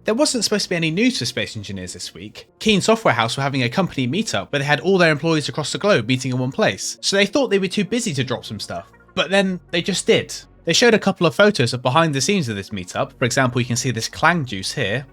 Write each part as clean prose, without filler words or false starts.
There wasn't supposed to be any news for Space Engineers this week. Keen Software House were having a company meetup where they had all their employees across the globe meeting in one place, so they thought they were too busy to drop some stuff. But then they just did. They showed a couple of photos of behind the scenes of this meetup. For example, you can see this clang juice here.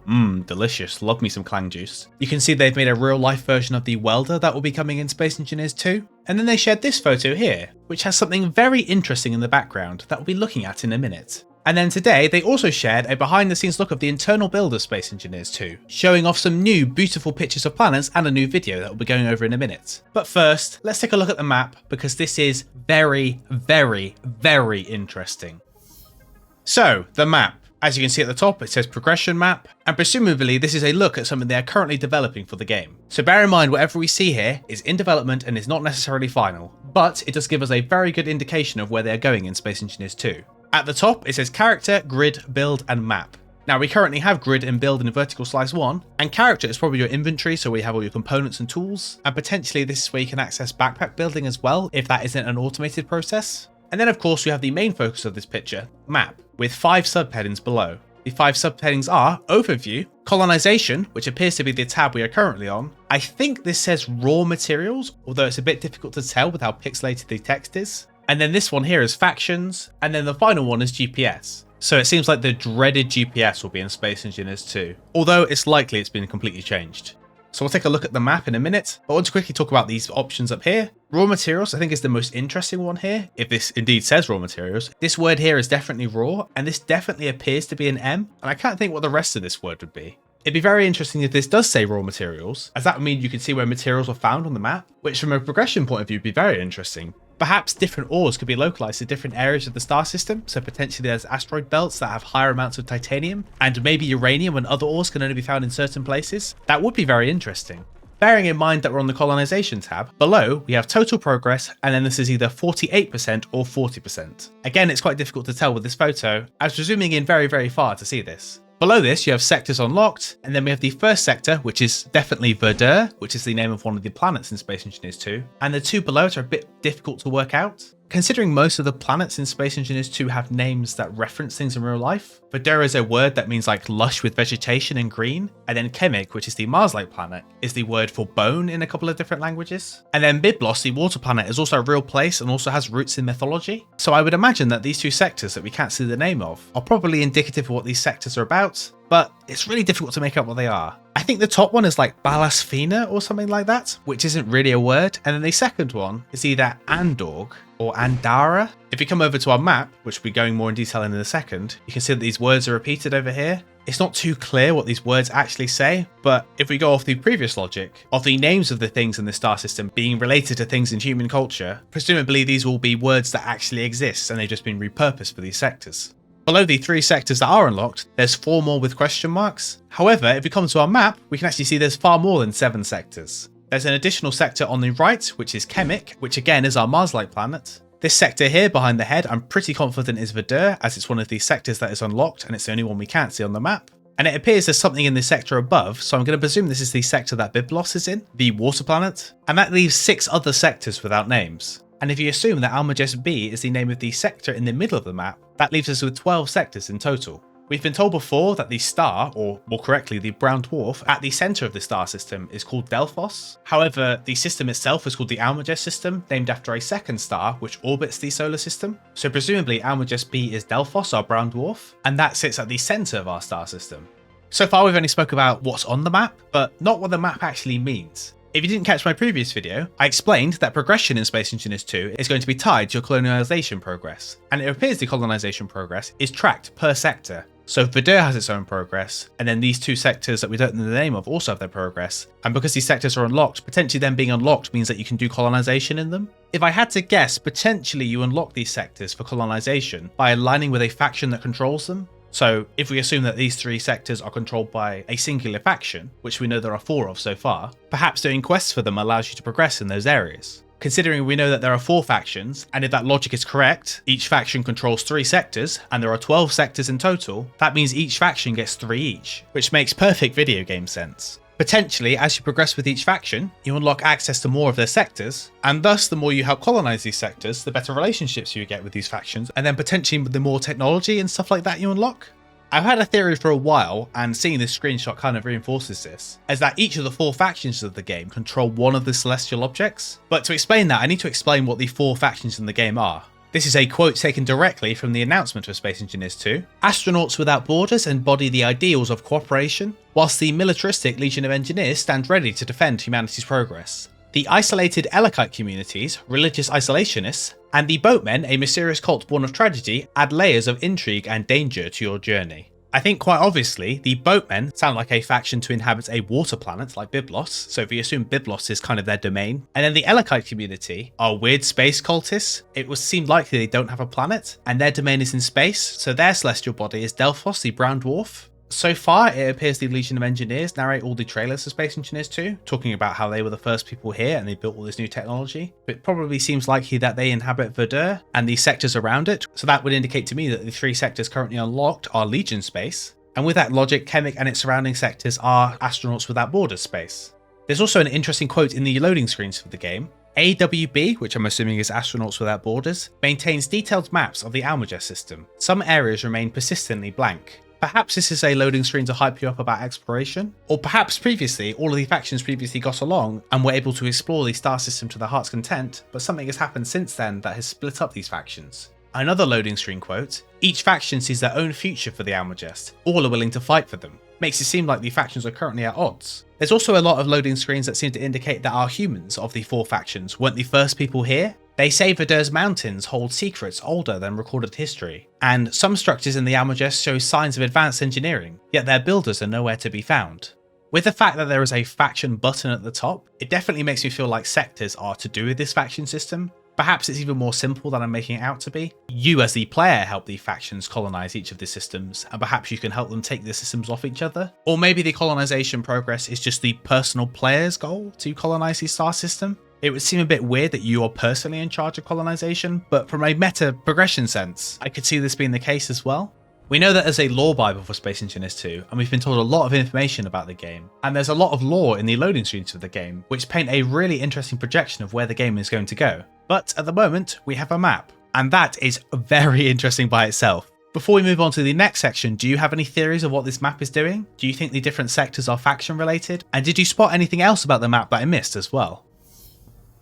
Delicious. Love me some clang juice. You can see they've made a real life version of the welder that will be coming in Space Engineers 2. And then they shared this photo here, which has something very interesting in the background that we'll be looking at in a minute. And then today, they also shared a behind the scenes look of the internal build of Space Engineers 2, showing off some new beautiful pictures of planets and a new video that we'll be going over in a minute. But first, let's take a look at the map because this is very, very, very interesting. So, the map. As you can see at the top, it says progression map, and presumably this is a look at something they are currently developing for the game. So bear in mind whatever we see here is in development and is not necessarily final, but it does give us a very good indication of where they are going in Space Engineers 2. At the top, it says character, grid, build, and map. Now we currently have grid and build in vertical slice 1, and character is probably your inventory, so where you have all your components and tools, and potentially this is where you can access backpack building as well, if that isn't an automated process. And then of course we have the main focus of this picture, map, with 5 subheadings below. The 5 subheadings are overview, colonization, which appears to be the tab we are currently on. I think this says raw materials, although it's a bit difficult to tell with how pixelated the text is. And then this one here is factions, and then the final one is GPS. So it seems like the dreaded GPS will be in Space Engineers 2, although it's likely it's been completely changed. So we'll take a look at the map in a minute, but I want to quickly talk about these options up here. Raw materials I think is the most interesting one here, if this indeed says raw materials. This word here is definitely raw, and this definitely appears to be an M, and I can't think what the rest of this word would be. It'd be very interesting if this does say raw materials, as that would mean you can see where materials are found on the map, which from a progression point of view would be very interesting. Perhaps different ores could be localized to different areas of the star system, so potentially there's asteroid belts that have higher amounts of titanium, and maybe uranium and other ores can only be found in certain places. That would be very interesting. Bearing in mind that we're on the colonization tab, below we have total progress, and then this is either 48% or 40%. Again, it's quite difficult to tell with this photo, as we're zooming in very, very far to see this. Below this, you have sectors unlocked, and then we have the first sector, which is definitely Verdure, which is the name of one of the planets in Space Engineers 2, and the two below it are a bit difficult to work out. Considering most of the planets in Space Engineers 2 have names that reference things in real life, Verdure is a word that means like lush with vegetation and green, and then Chemic, which is the Mars-like planet, is the word for bone in a couple of different languages. And then Byblos, the water planet, is also a real place and also has roots in mythology. So I would imagine that these two sectors that we can't see the name of are probably indicative of what these sectors are about, but it's really difficult to make out what they are. I think the top one is like Balasfina or something like that, which isn't really a word, and then the second one is either Andorg or Andara. If you come over to our map, which we'll be going more in detail in a second, you can see that these words are repeated over here. It's not too clear what these words actually say, but if we go off the previous logic of the names of the things in the star system being related to things in human culture, presumably these will be words that actually exist and they've just been repurposed for these sectors. Below the 3 sectors that are unlocked, there's 4 more with question marks. However, if we come to our map, we can actually see there's far more than 7 sectors. There's an additional sector on the right, which is Chemic, which again is our Mars-like planet. This sector here behind the head, I'm pretty confident is Verdure, as it's one of these sectors that is unlocked and it's the only one we can't see on the map. And it appears there's something in this sector above, so I'm going to presume this is the sector that Byblos is in, the water planet. And that leaves 6 other sectors without names. And if you assume that Almagest B is the name of the sector in the middle of the map, that leaves us with 12 sectors in total. We've been told before that the star, or more correctly the brown dwarf, at the centre of the star system is called Delphos. However, the system itself is called the Almagest system, named after a second star which orbits the solar system. So presumably Almagest B is Delphos, our brown dwarf, and that sits at the centre of our star system. So far we've only spoke about what's on the map, but not what the map actually means. If you didn't catch my previous video, I explained that progression in Space Engineers 2 is going to be tied to your colonization progress, and it appears the colonization progress is tracked per sector. So Verdure has its own progress, and then these 2 sectors that we don't know the name of also have their progress, and because these sectors are unlocked, potentially them being unlocked means that you can do colonization in them. If I had to guess, potentially you unlock these sectors for colonization by aligning with a faction that controls them. So if we assume that these 3 sectors are controlled by a singular faction, which we know there are 4 of so far, perhaps doing quests for them allows you to progress in those areas. Considering we know that there are 4 factions, and if that logic is correct, each faction controls 3 sectors, and there are 12 sectors in total, that means each faction gets 3 each, which makes perfect video game sense. Potentially, as you progress with each faction, you unlock access to more of their sectors, and thus the more you help colonize these sectors, the better relationships you get with these factions, and then potentially the more technology and stuff like that you unlock. I've had a theory for a while, and seeing this screenshot kind of reinforces this, is that each of the 4 factions of the game control one of the celestial objects. But to explain that, I need to explain what the 4 factions in the game are. This is a quote taken directly from the announcement of Space Engineers 2. Astronauts Without Borders embody the ideals of cooperation, whilst the militaristic Legion of Engineers stand ready to defend humanity's progress. The isolated Elokite communities, religious isolationists, and the boatmen, a mysterious cult born of tragedy, add layers of intrigue and danger to your journey. I think quite obviously, the boatmen sound like a faction to inhabit a water planet like Byblos, so if we assume Byblos is kind of their domain. And then the Elokite community are weird space cultists. It would seem likely they don't have a planet, and their domain is in space, so their celestial body is Delphos, the brown dwarf. So far, it appears the Legion of Engineers narrate all the trailers for Space Engineers 2, talking about how they were the first people here and they built all this new technology. It probably seems likely that they inhabit Verdure and the sectors around it, so that would indicate to me that the 3 sectors currently unlocked are Legion space. And with that logic, Chemic and its surrounding sectors are Astronauts Without Borders space. There's also an interesting quote in the loading screens for the game. AWB, which I'm assuming is Astronauts Without Borders, maintains detailed maps of the Almagest system. Some areas remain persistently blank. Perhaps this is a loading screen to hype you up about exploration, or perhaps previously all of the factions previously got along and were able to explore the star system to their heart's content, but something has happened since then that has split up these factions. Another loading screen quote, each faction sees their own future for the Almagest, all are willing to fight for them. Makes it seem like the factions are currently at odds. There's also a lot of loading screens that seem to indicate that our humans of the 4 factions weren't the first people here. They say Verdure's mountains hold secrets older than recorded history, and some structures in the Almagest show signs of advanced engineering, yet their builders are nowhere to be found. With the fact that there is a faction button at the top, it definitely makes me feel like sectors are to do with this faction system. Perhaps it's even more simple than I'm making it out to be. You as the player help the factions colonize each of the systems, and perhaps you can help them take the systems off each other. Or maybe the colonization progress is just the personal player's goal to colonize the star system. It would seem a bit weird that you are personally in charge of colonization, but from a meta progression sense, I could see this being the case as well. We know that there's a lore bible for Space Engineers 2, and we've been told a lot of information about the game, and there's a lot of lore in the loading screens of the game, which paint a really interesting projection of where the game is going to go. But at the moment, we have a map, and that is very interesting by itself. Before we move on to the next section, do you have any theories of what this map is doing? Do you think the different sectors are faction related? And did you spot anything else about the map that I missed as well?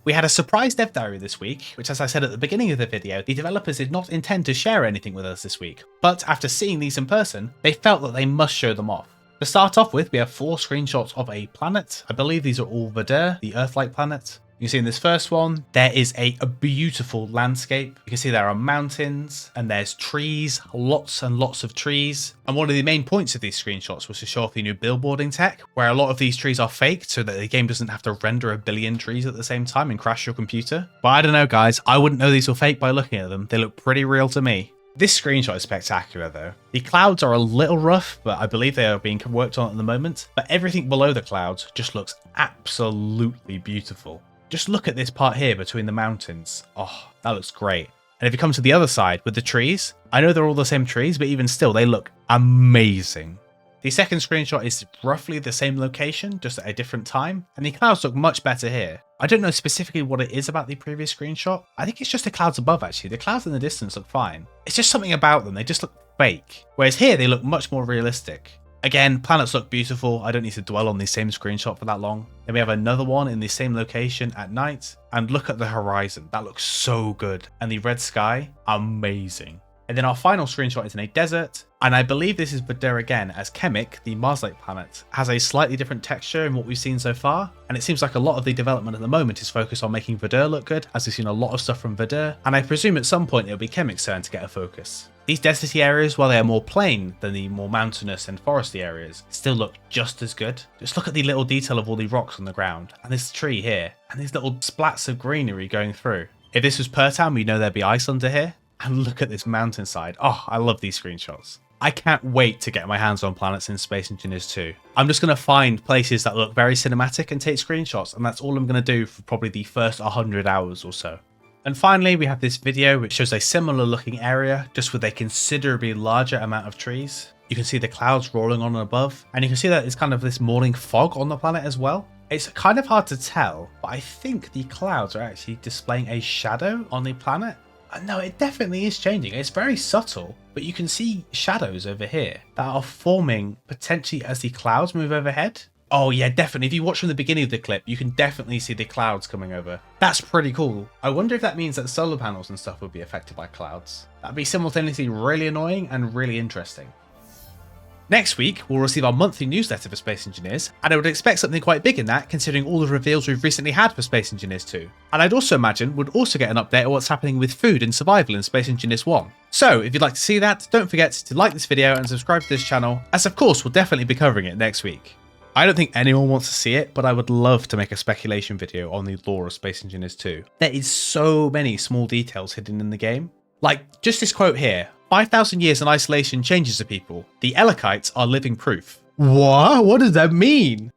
We had a surprise dev diary this week, which as I said at the beginning of the video, the developers did not intend to share anything with us this week, but after seeing these in person, they felt that they must show them off. To start off with, we have 4 screenshots of a planet. I believe these are all Verdure, the Earth-like planet. You can see in this first one, there is a beautiful landscape. You can see there are mountains and there's trees, lots and lots of trees. And one of the main points of these screenshots was to show off the new billboarding tech, where a lot of these trees are faked so that the game doesn't have to render a billion trees at the same time and crash your computer. But I don't know guys, I wouldn't know these were fake by looking at them. They look pretty real to me. This screenshot is spectacular though. The clouds are a little rough, but I believe they are being worked on at the moment. But everything below the clouds just looks absolutely beautiful. Just look at this part here between the mountains. Oh, that looks great. And if you come to the other side with the trees, I know they're all the same trees, but even still, they look amazing. The second screenshot is roughly the same location, just at a different time, and the clouds look much better here. I don't know specifically what it is about the previous screenshot. I think it's just the clouds above actually. The clouds in the distance look fine. It's just something about them, they just look fake. Whereas here, they look much more realistic. Again, planets look beautiful. I don't need to dwell on the same screenshot for that long. Then we have another one in the same location at night. And look at the horizon. That looks so good. And the red sky, amazing. And then our final screenshot is in a desert. And I believe this is Verdure again, as Chemic, the Mars-like planet, has a slightly different texture in what we've seen so far. And it seems like a lot of the development at the moment is focused on making Verdure look good, as we've seen a lot of stuff from Verdure. And I presume at some point it'll be Chemic's turn to get a focus. These deserty areas, while they are more plain than the more mountainous and foresty areas, still look just as good. Just look at the little detail of all the rocks on the ground, and this tree here, and these little splats of greenery going through. If this was Pertown, we know there'd be ice under here. And look at this mountainside. Oh, I love these screenshots. I can't wait to get my hands on planets in Space Engineers 2. I'm just going to find places that look very cinematic and take screenshots, and that's all I'm going to do for probably the first 100 hours or so. And finally, we have this video which shows a similar looking area, just with a considerably larger amount of trees. You can see the clouds rolling on and above, and you can see that it's kind of this morning fog on the planet as well. It's kind of hard to tell, but I think the clouds are actually displaying a shadow on the planet. No, it definitely is changing. It's very subtle, but you can see shadows over here that are forming potentially as the clouds move overhead. Oh yeah, definitely. If you watch from the beginning of the clip, you can definitely see the clouds coming over. That's pretty cool. I wonder if that means that solar panels and stuff would be affected by clouds. That'd be simultaneously really annoying and really interesting. Next week, we'll receive our monthly newsletter for Space Engineers, and I would expect something quite big in that, considering all the reveals we've recently had for Space Engineers 2. And I'd also imagine we'd also get an update on what's happening with food and survival in Space Engineers 1. So, if you'd like to see that, don't forget to like this video and subscribe to this channel, as of course we'll definitely be covering it next week. I don't think anyone wants to see it, but I would love to make a speculation video on the lore of Space Engineers 2. There is so many small details hidden in the game. Like, just this quote here. 5,000 years in isolation changes a people. The Elakites are living proof. What? What does that mean?